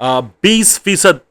20%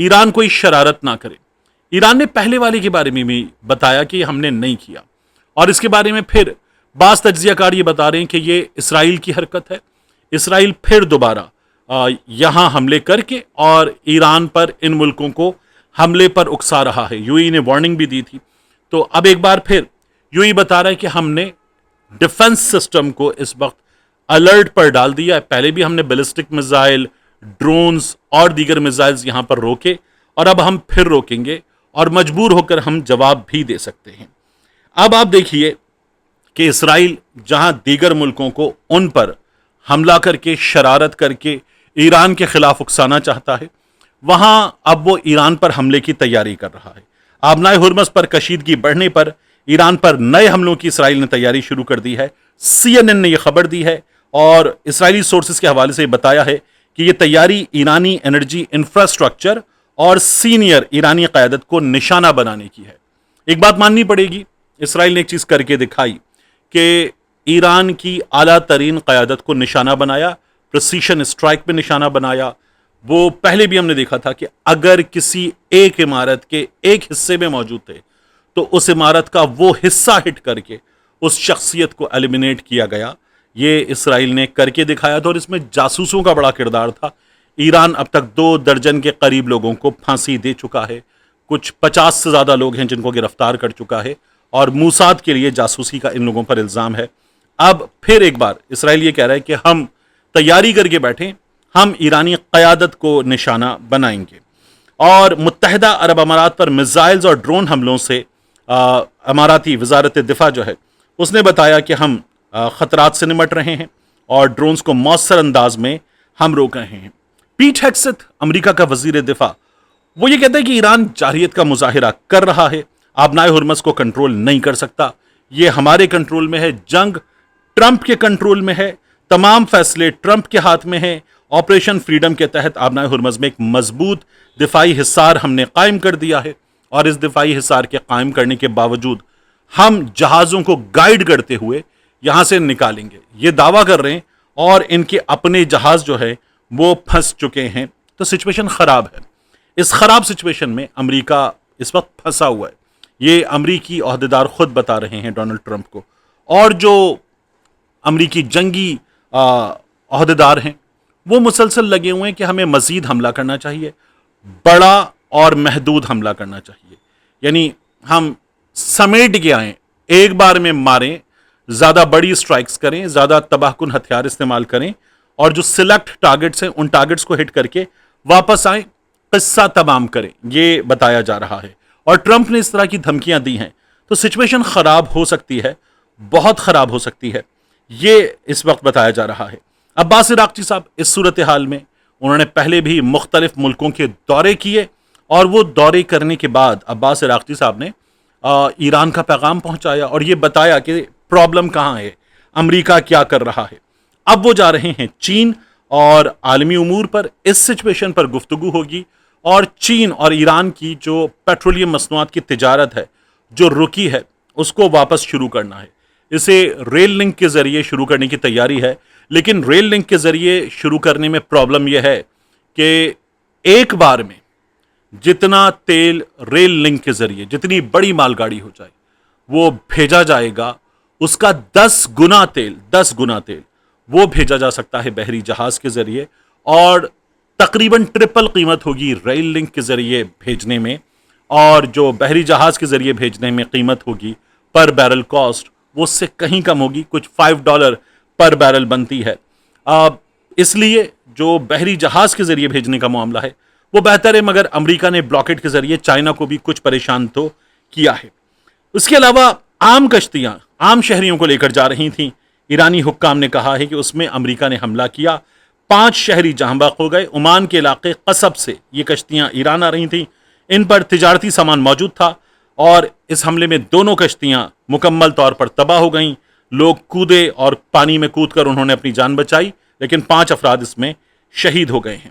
ایران کوئی شرارت نہ کرے. ایران نے پہلے والے کے بارے میں بھی بتایا کہ ہم نے نہیں کیا, اور اس کے بارے میں پھر بعض تجزیہ کار یہ بتا رہے ہیں کہ یہ اسرائیل کی حرکت ہے. اسرائیل پھر دوبارہ یہاں حملے کر کے اور ایران پر, ان ملکوں کو حملے پر اکسا رہا ہے. یو اے ای نے وارننگ بھی دی تھی, تو اب ایک بار پھر یو اے ای بتا رہا ہے کہ ہم نے ڈیفنس سسٹم کو اس وقت الرٹ پر ڈال دیا ہے. پہلے بھی ہم نے بیلسٹک میزائل, ڈرونز اور دیگر میزائلز یہاں پر روکے, اور اب ہم پھر روکیں گے, اور مجبور ہو کر ہم جواب بھی دے سکتے ہیں. اب آپ دیکھیے کہ اسرائیل جہاں دیگر ملکوں کو ان پر حملہ کر کے, شرارت کر کے ایران کے خلاف اکسانا چاہتا ہے, وہاں اب وہ ایران پر حملے کی تیاری کر رہا ہے. آبنائے ہرمز پر کشیدگی بڑھنے پر ایران پر نئے حملوں کی اسرائیل نے تیاری شروع کر دی ہے. سی این این نے یہ خبر دی ہے, اور اسرائیلی سورسز کے حوالے سے یہ بتایا ہے کہ یہ تیاری ایرانی انرجی انفراسٹرکچر اور سینئر ایرانی قیادت کو نشانہ بنانے کی ہے. ایک بات ماننی پڑے گی, اسرائیل نے ایک چیز کر کے دکھائی کہ ایران کی اعلیٰ ترین قیادت کو نشانہ بنایا, پریسیشن اسٹرائک پہ نشانہ بنایا. وہ پہلے بھی ہم نے دیکھا تھا کہ اگر کسی ایک عمارت کے ایک حصے میں موجود تھے تو اس عمارت کا وہ حصہ ہٹ کر کے اس شخصیت کو ایلیمینیٹ کیا گیا. یہ اسرائیل نے کر کے دکھایا تھا, اور اس میں جاسوسوں کا بڑا کردار تھا. ایران اب تک 2 درجن کے قریب لوگوں کو پھانسی دے چکا ہے, کچھ 50 سے زیادہ لوگ ہیں جن کو گرفتار کر چکا ہے, اور موساد کے لیے جاسوسی کا ان لوگوں پر الزام ہے. اب پھر ایک بار اسرائیل یہ کہہ رہا ہے کہ ہم تیاری کر کے بیٹھیں, ہم ایرانی قیادت کو نشانہ بنائیں گے. اور متحدہ عرب امارات پر میزائلز اور ڈرون حملوں سے اماراتی وزارت دفاع جو ہے اس نے بتایا کہ ہم خطرات سے نمٹ رہے ہیں اور ڈرونز کو مؤثر انداز میں ہم روک رہے ہیں. پیٹ ہیگسیتھ امریکہ کا وزیر دفاع, وہ یہ کہتا ہے کہ ایران جارحیت کا مظاہرہ کر رہا ہے, آبنائے ہرمز کو کنٹرول نہیں کر سکتا, یہ ہمارے کنٹرول میں ہے, جنگ ٹرمپ کے کنٹرول میں ہے, تمام فیصلے ٹرمپ کے ہاتھ میں ہیں. آپریشن فریڈم کے تحت آبنائے ہرمز میں ایک مضبوط دفاعی حصار ہم نے قائم کر دیا ہے, اور اس دفاعی حصار کے قائم کرنے کے باوجود ہم جہازوں کو گائیڈ کرتے ہوئے یہاں سے نکالیں گے. یہ دعویٰ کر رہے ہیں, اور ان کے اپنے جہاز جو ہے وہ پھنس چکے ہیں. تو سچویشن خراب ہے. اس خراب سچویشن میں امریکہ اس وقت پھنسا ہوا ہے. یہ امریکی عہدیدار خود بتا رہے ہیں ڈونلڈ ٹرمپ کو, اور جو امریکی جنگی عہدیدار ہیں وہ مسلسل لگے ہوئے ہیں کہ ہمیں مزید حملہ کرنا چاہیے, بڑا اور محدود حملہ کرنا چاہیے. یعنی ہم سمیٹ کے آئیں, ایک بار میں ماریں, زیادہ بڑی اسٹرائکس کریں, زیادہ تباہ کن ہتھیار استعمال کریں, اور جو سلیکٹ ٹارگٹس ہیں ان ٹارگٹس کو ہٹ کر کے واپس آئیں, قصہ تمام کریں. یہ بتایا جا رہا ہے, اور ٹرمپ نے اس طرح کی دھمکیاں دی ہیں. تو سچویشن خراب ہو سکتی ہے, بہت خراب ہو سکتی ہے, یہ اس وقت بتایا جا رہا ہے. عباس عراقچی صاحب اس صورتحال میں انہوں نے پہلے بھی مختلف ملکوں کے دورے کیے, اور وہ دورے کرنے کے بعد عباس عراقچی صاحب نے ایران کا پیغام پہنچایا اور یہ بتایا کہ پرابلم کہاں ہے, امریکہ کیا کر رہا ہے. اب وہ جا رہے ہیں چین, اور عالمی امور پر اس سچویشن پر گفتگو ہوگی, اور چین اور ایران کی جو پیٹرولیم مصنوعات کی تجارت ہے جو رکی ہے اس کو واپس شروع کرنا ہے. اسے ریل لنک کے ذریعے شروع کرنے کی تیاری ہے, لیکن ریل لنک کے ذریعے شروع کرنے میں پرابلم یہ ہے کہ ایک بار میں جتنا تیل ریل لنک کے ذریعے, جتنی بڑی مال گاڑی ہو جائے وہ بھیجا جائے گا, اس کا 10 گنا تیل وہ بھیجا جا سکتا ہے بحری جہاز کے ذریعے, اور تقریباً ٹرپل قیمت ہوگی ریل لنک کے ذریعے بھیجنے میں, اور جو بحری جہاز کے ذریعے بھیجنے میں قیمت ہوگی پر بیرل کاسٹ وہ اس سے کہیں کم ہوگی, کچھ $5 پر بیرل بنتی ہے. اس لیے جو بحری جہاز کے ذریعے بھیجنے کا معاملہ ہے وہ بہتر ہے, مگر امریکہ نے بلاکٹ کے ذریعے چائنا کو بھی کچھ پریشان تو کیا ہے. اس کے علاوہ عام کشتیاں عام شہریوں کو لے کر جا رہی تھیں. ایرانی حکام نے کہا ہے کہ اس میں امریکہ نے حملہ کیا, 5 شہری جاں بحق ہو گئے. عمان کے علاقے قصب سے یہ کشتیاں ایران آ رہی تھیں, ان پر تجارتی سامان موجود تھا, اور اس حملے میں دونوں کشتیاں مکمل طور پر تباہ ہو گئیں. لوگ کودے اور پانی میں کود کر انہوں نے اپنی جان بچائی, لیکن 5 افراد اس میں شہید ہو گئے ہیں.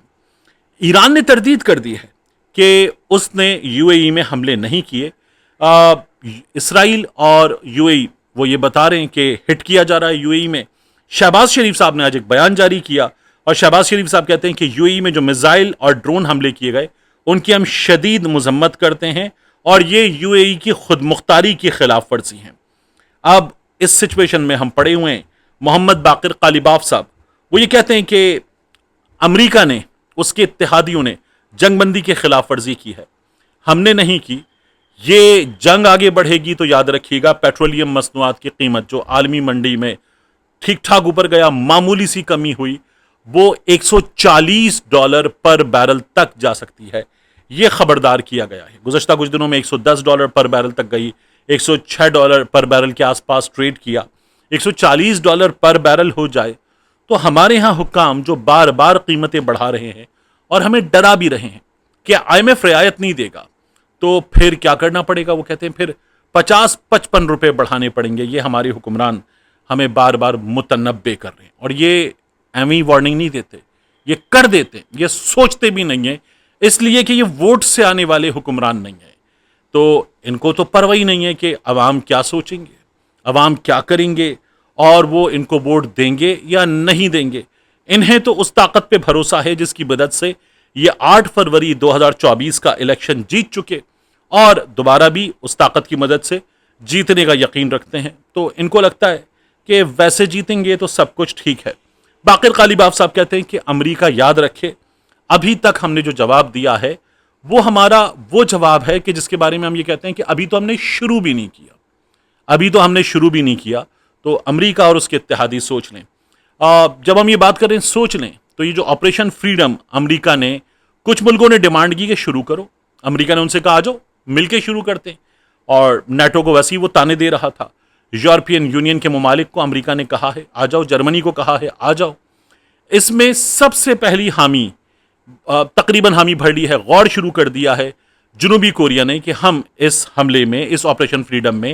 ایران نے تردید کر دی ہے کہ اس نے یو اے ای میں حملے نہیں کیے. اسرائیل اور یو اے ای وہ یہ بتا رہے ہیں کہ ہٹ کیا جا رہا ہے یو اے ای میں. شہباز شریف صاحب نے آج ایک بیان جاری کیا, اور شہباز شریف صاحب کہتے ہیں کہ یو اے ای میں جو میزائل اور ڈرون حملے کیے گئے ان کی ہم شدید مذمت کرتے ہیں اور یہ یو اے ای کی خود مختاری کی خلاف ورزی ہیں۔ اب اس سچویشن میں ہم پڑے ہوئے ہیں، محمد باقر قالیباف صاحب وہ یہ کہتے ہیں کہ امریکہ نے، اس کے اتحادیوں نے جنگ بندی کے خلاف ورزی کی ہے، ہم نے نہیں کی۔ یہ جنگ آگے بڑھے گی تو یاد رکھیے گا پیٹرولیم مصنوعات کی قیمت جو عالمی منڈی میں ٹھیک ٹھاک اوپر گیا، معمولی سی کمی ہوئی، وہ $140 پر بیرل تک جا سکتی ہے، یہ خبردار کیا گیا ہے۔ گزشتہ کچھ دنوں میں $110 پر بیرل تک گئی، $106 پر بیرل کے آس پاس ٹریڈ کیا۔ $140 پر بیرل ہو جائے تو ہمارے ہاں حکام جو بار بار قیمتیں بڑھا رہے ہیں اور ہمیں ڈرا بھی رہے ہیں کہ IMF رعایت نہیں دے گا، تو پھر کیا کرنا پڑے گا؟ وہ کہتے ہیں پھر 50-55 روپے بڑھانے پڑیں گے۔ یہ ہمارے حکمران ہمیں بار بار متنبع کر رہے ہیں، اور یہ ایویں وارننگ نہیں دیتے، یہ کر دیتے ہیں، یہ سوچتے بھی نہیں ہیں، اس لیے کہ یہ ووٹ سے آنے والے حکمران نہیں ہیں۔ تو ان کو تو پرواہ ہی نہیں ہے کہ عوام کیا سوچیں گے، عوام کیا کریں گے، اور وہ ان کو ووٹ دیں گے یا نہیں دیں گے۔ انہیں تو اس طاقت پہ بھروسہ ہے جس کی مدد سے یہ 8 فروری 2024 کا الیکشن جیت چکے، اور دوبارہ بھی اس طاقت کی مدد سے جیتنے کا یقین رکھتے ہیں۔ تو ان کو لگتا ہے کہ ویسے جیتیں گے تو سب کچھ ٹھیک ہے۔ باقر قالیباف صاحب کہتے ہیں کہ امریکہ یاد رکھے ابھی تک ہم نے جو جواب دیا ہے وہ ہمارا وہ جواب ہے کہ جس کے بارے میں ہم یہ کہتے ہیں کہ ابھی تو ہم نے شروع بھی نہیں کیا، ابھی تو ہم نے شروع بھی نہیں کیا۔ تو امریکہ اور اس کے اتحادی سوچ لیں۔ جب ہم یہ بات کریں سوچ لیں، تو یہ جو آپریشن فریڈم امریکہ نے، کچھ ملکوں نے ڈیمانڈ کی کہ شروع کرو، امریکہ نے ان سے کہا آ جاؤ مل کے شروع کرتے ہیں، اور نیٹو کو ویسے ہی وہ تانے دے رہا تھا، یورپین یونین کے ممالک کو امریکہ نے کہا ہے آ جاؤ، جرمنی کو کہا ہے آ جاؤ۔ اس میں سب سے پہلی حامی، تقریباً حامی بھر لی ہے، غور شروع کر دیا ہے جنوبی کوریا نے کہ ہم اس حملے میں، اس آپریشن فریڈم میں